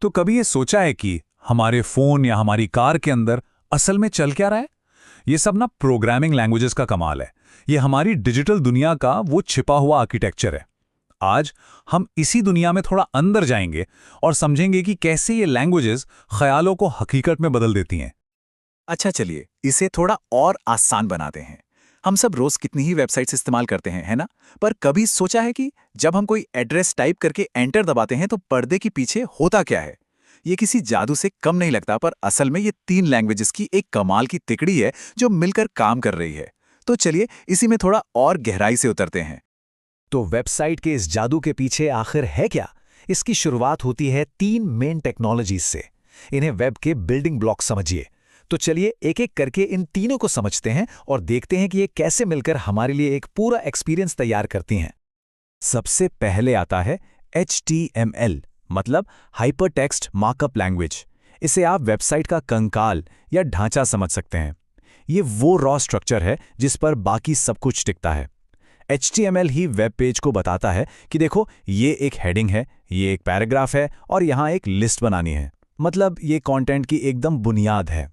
तो कभी ये सोचा है कि हमारे फोन या हमारी कार के अंदर असल में चल क्या रहा है? ये सब ना प्रोग्रामिंग लैंग्वेजेस का कमाल है। ये हमारी डिजिटल दुनिया का वो छिपा हुआ आर्किटेक्चर है। आज हम इसी दुनिया में थोड़ा अंदर जाएंगे और समझेंगे कि कैसे ये लैंग्वेजेस ख्यालों को हकीकत में बदल देती हैं। अच्छा चलिए इसे थोड़ा और आसान बनाते हैं। हम सब रोज कितनी ही वेबसाइट्स इस्तेमाल करते हैं, है ना? पर कभी सोचा है कि जब हम कोई एड्रेस टाइप करके एंटर दबाते हैं तो पर्दे के पीछे होता क्या है? ये किसी जादू से कम नहीं लगता, पर असल में ये तीन लैंग्वेजेस की एक कमाल की तिकड़ी है जो मिलकर काम कर रही है। तो चलिए इसी में थोड़ा और गहराई से उतरते हैं। तो वेबसाइट के इस जादू के पीछे आखिर है क्या? इसकी शुरुआत होती है तीन मेन टेक्नोलॉजीज से। इन्हें वेब के बिल्डिंग ब्लॉक समझिए। तो चलिए एक एक करके इन तीनों को समझते हैं और देखते हैं कि ये कैसे मिलकर हमारे लिए एक पूरा एक्सपीरियंस तैयार करती हैं। सबसे पहले आता है HTML, मतलब हाइपरटेक्स्ट मार्कअप लैंग्वेज। इसे आप वेबसाइट का कंकाल या ढांचा समझ सकते हैं। ये वो रॉ स्ट्रक्चर है जिस पर बाकी सब कुछ टिकता है। HTML ही वेब पेज को बताता है कि देखो, ये एक हेडिंग है, ये एक पैराग्राफ है और यहाँ एक लिस्ट बनानी है। मतलब ये कंटेंट की एकदम बुनियाद है।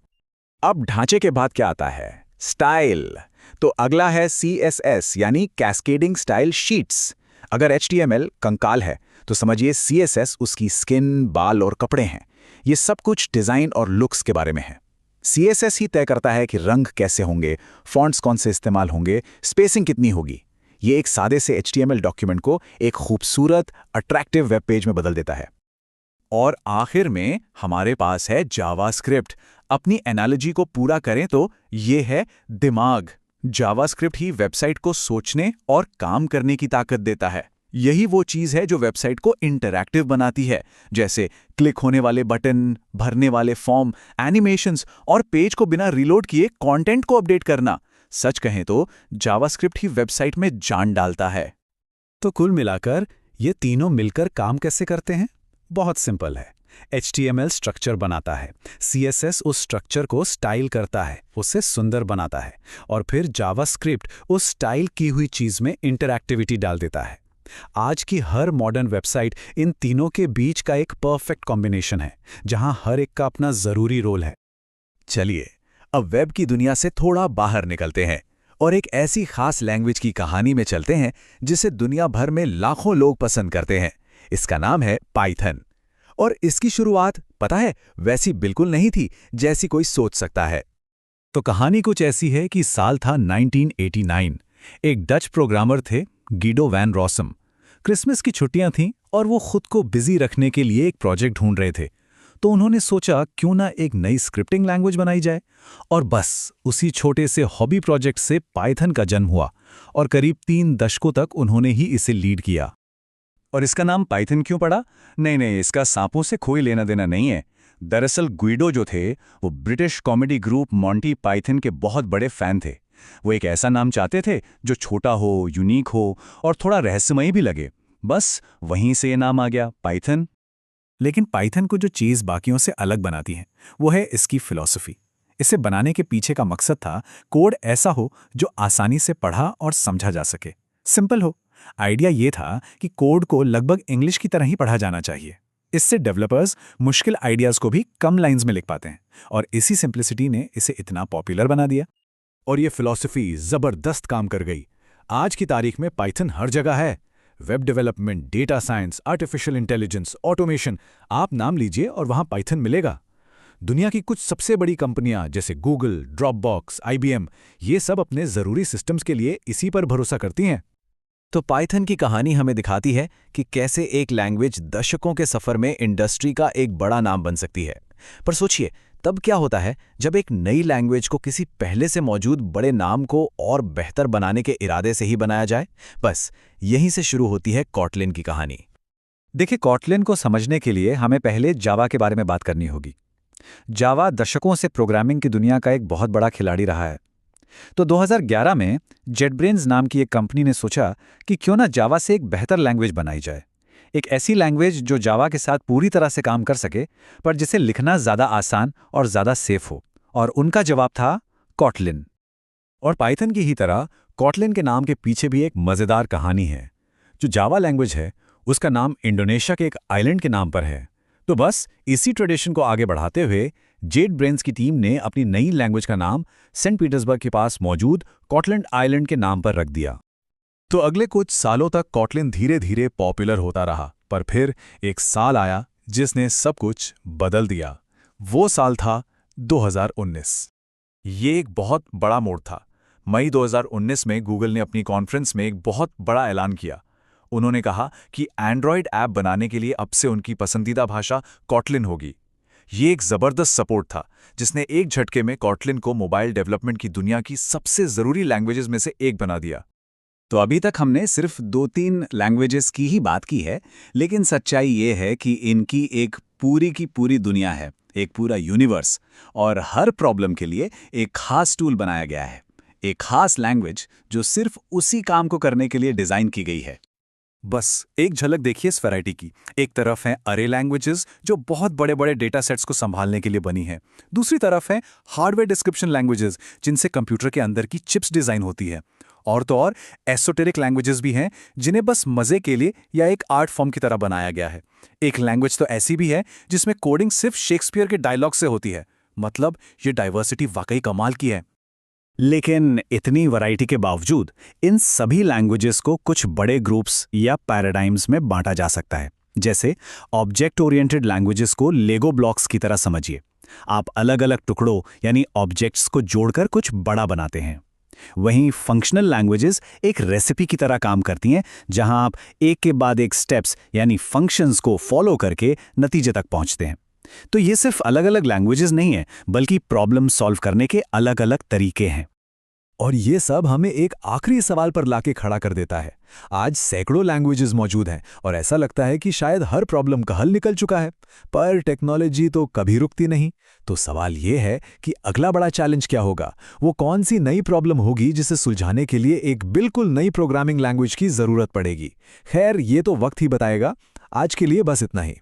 अब ढांचे के बाद क्या आता है? स्टाइल। तो अगला है CSS यानी कैस्केडिंग स्टाइल शीट्स। अगर HTML कंकाल है तो समझिए CSS उसकी स्किन, बाल और कपड़े हैं। ये सब कुछ डिजाइन और लुक्स के बारे में है। CSS ही तय करता है कि रंग कैसे होंगे, फॉन्ट्स कौन से इस्तेमाल होंगे, स्पेसिंग कितनी होगी। ये एक सादे से HTML डॉक्यूमेंट को एक खूबसूरत, अट्रैक्टिव वेब पेज में बदल देता है। और आखिर में हमारे पास है जावास्क्रिप्ट। अपनी एनालॉजी को पूरा करें तो ये है दिमाग। जावास्क्रिप्ट ही वेबसाइट को सोचने और काम करने की ताकत देता है। यही वो चीज़ है जो वेबसाइट को इंटरैक्टिव बनाती है, जैसे क्लिक होने वाले बटन, भरने वाले फॉर्म, एनिमेशंस और पेज को बिना रीलोड किए कंटेंट को अपडेट करना। सच कहें तो जावास्क्रिप्ट ही वेबसाइट में जान डालता है। तो कुल मिलाकर ये तीनों मिलकर काम कैसे करते हैं? बहुत सिंपल है। HTML स्ट्रक्चर बनाता है, CSS उस स्ट्रक्चर को स्टाइल करता है, उसे सुंदर बनाता है, और फिर जावास्क्रिप्ट उस स्टाइल की हुई चीज में इंटरैक्टिविटी डाल देता है। आज की हर मॉडर्न वेबसाइट इन तीनों के बीच का एक परफेक्ट कॉम्बिनेशन है, जहां हर एक का अपना जरूरी रोल है। चलिए अब वेब की दुनिया से थोड़ा बाहर निकलते हैं और एक ऐसी खास लैंग्वेज की कहानी में चलते हैं जिसे दुनिया भर में लाखों लोग पसंद करते हैं। इसका नाम है पाइथन। और इसकी शुरुआत पता है वैसी बिल्कुल नहीं थी जैसी कोई सोच सकता है। तो कहानी कुछ ऐसी है कि साल था 1989। एक डच प्रोग्रामर थे, गीडो वैन रॉसम। क्रिसमस की छुट्टियां थीं और वो खुद को बिजी रखने के लिए एक प्रोजेक्ट ढूंढ रहे थे। तो उन्होंने सोचा क्यों ना एक नई स्क्रिप्टिंग लैंग्वेज बनाई जाए। और बस उसी छोटे से हॉबी प्रोजेक्ट से पाइथन का जन्म हुआ और करीब 3 दशकों तक उन्होंने ही इसे लीड किया। और इसका नाम पाइथन क्यों पड़ा? नहीं, इसका सांपों से कोई लेना देना नहीं है। दरअसल गुइडो जो थे वो British comedy group Monty Python के बहुत बड़े फैन थे। वो एक ऐसा नाम चाहते थे जो छोटा हो, यूनिक हो और थोड़ा रहस्यमयी भी लगे। बस वहीं से ये नाम आ गया, पाइथन। लेकिन पाइथन को जो चीज़ बाकियों से अलग बनाती है वो है इसकी फिलॉसफी। इसे बनाने के पीछे का मकसद था कोड ऐसा हो जो आसानी से पढ़ा और समझा जा सके, सिंपल हो। आइडिया ये था कि कोड को लगभग इंग्लिश की तरह ही पढ़ा जाना चाहिए। इससे डेवलपर्स मुश्किल आइडियाज़ को भी कम लाइंस में लिख पाते हैं, और इसी सिंप्लिसिटी ने इसे इतना पॉपुलर बना दिया। और ये फिलॉसफी ज़बरदस्त काम कर गई। आज की तारीख में पाइथन हर जगह है। Web development, data science, artificial intelligence, automation, आप नाम लीजिए और वहाँ पाइथन मिलेगा। दुनिया की कुछ सबसे बड़ी कंपनियां जैसे गूगल, ड्रॉपबॉक्स, IBM, ये सब अपने ज़रूरी सिस्टम्स के लिए इसी पर भरोसा करती हैं। तो पाइथन की कहानी हमें दिखाती है कि कैसे एक लैंग्वेज दशकों के सफर में इंडस्ट्री का एक बड़ा नाम बन सकती है। पर सोचिए, तब क्या होता है जब एक नई लैंग्वेज को किसी पहले से मौजूद बड़े नाम को और बेहतर बनाने के इरादे से ही बनाया जाए? बस यहीं से शुरू होती है कॉटलिन की कहानी। देखिए, कॉटलिन को समझने के लिए हमें पहले जावा के बारे में बात करनी होगी। जावा दशकों से प्रोग्रामिंग की दुनिया का एक बहुत बड़ा खिलाड़ी रहा है। तो 2011 में जेटब्रेन्स नाम की एक कंपनी ने सोचा कि क्यों ना जावा से एक बेहतर लैंग्वेज बनाई जाए। एक ऐसी लैंग्वेज जो जावा के साथ पूरी तरह से काम कर सके, पर जिसे लिखना ज़्यादा आसान और ज़्यादा सेफ हो। और उनका जवाब था कॉटलिन। और पाइथन की ही तरह कॉटलिन के नाम के पीछे भी एक मज़ेदार कहानी है। जो जावा लैंग्वेज है उसका नाम इंडोनेशिया के एक आइलैंड के नाम पर है। तो बस इसी ट्रेडिशन को आगे बढ़ाते हुए JetBrains की टीम ने अपनी नई लैंग्वेज का नाम सेंट पीटर्सबर्ग के पास मौजूद कॉटलैंड आइलैंड के नाम पर रख दिया। तो अगले कुछ सालों तक कॉटलिन धीरे धीरे पॉपुलर होता रहा, पर फिर एक साल आया जिसने सब कुछ बदल दिया। वो साल था 2019। ये एक बहुत बड़ा मोड़ था। मई 2019 में गूगल ने अपनी कॉन्फ्रेंस में एक बहुत बड़ा ऐलान किया। उन्होंने कहा कि एंड्रॉयड ऐप बनाने के लिए अब से उनकी पसंदीदा भाषा कॉटलिन होगी। ये एक ज़बरदस्त सपोर्ट था जिसने एक झटके में कॉटलिन को मोबाइल डेवलपमेंट की दुनिया की सबसे ज़रूरी लैंग्वेजेस में से एक बना दिया। तो अभी तक हमने सिर्फ 2-3 लैंग्वेजेस की ही बात की है, लेकिन सच्चाई ये है कि इनकी एक पूरी की पूरी दुनिया है, एक पूरा यूनिवर्स, और हर प्रॉब्लम के लिए एक खास टूल बनाया गया है, एक खास लैंग्वेज जो सिर्फ उसी काम को करने के लिए डिज़ाइन की गई है। बस एक झलक देखिए इस वैरायटी की। एक तरफ हैं अरे लैंग्वेजेस जो बहुत बड़े बड़े डेटा सेट्स को संभालने के लिए बनी हैं। दूसरी तरफ हैं हार्डवेयर डिस्क्रिप्शन लैंग्वेजेस जिनसे कंप्यूटर के अंदर की चिप्स डिज़ाइन होती है। और तो और एसोटेरिक लैंग्वेजेस भी हैं जिन्हें बस मज़े के लिए या एक आर्ट फॉर्म की तरह बनाया गया है। एक लैंग्वेज तो ऐसी भी है जिसमें कोडिंग सिर्फ शेक्सपियर के डायलॉग से होती है। मतलब ये डाइवर्सिटी वाकई कमाल की है। लेकिन इतनी वैरायटी के बावजूद इन सभी लैंग्वेजेस को कुछ बड़े ग्रुप्स या पैराडाइम्स में बांटा जा सकता है। जैसे ऑब्जेक्ट ओरिएंटेड लैंग्वेजेस को लेगो ब्लॉक्स की तरह समझिए। आप अलग अलग टुकड़ों यानी ऑब्जेक्ट्स को जोड़कर कुछ बड़ा बनाते हैं। वहीं फंक्शनल लैंग्वेजेस एक रेसिपी की तरह काम करती हैं, जहां आप एक के बाद एक स्टेप्स यानी फंक्शंस को फॉलो करके नतीजे तक पहुंचते हैं। तो ये सिर्फ अलग अलग लैंग्वेजेस नहीं है, बल्कि प्रॉब्लम सॉल्व करने के अलग अलग तरीके हैं। और ये सब हमें एक आखिरी सवाल पर लाके खड़ा कर देता है। आज सैकड़ों लैंग्वेजेस मौजूद हैं और ऐसा लगता है कि शायद हर प्रॉब्लम का हल निकल चुका है, पर टेक्नोलॉजी तो कभी रुकती नहीं। तो सवाल ये है कि अगला बड़ा चैलेंज क्या होगा? वो कौन सी नई प्रॉब्लम होगी जिसे सुलझाने के लिए एक बिल्कुल नई प्रोग्रामिंग लैंग्वेज की ज़रूरत पड़ेगी? खैर, ये तो वक्त ही बताएगा। आज के लिए बस इतना ही।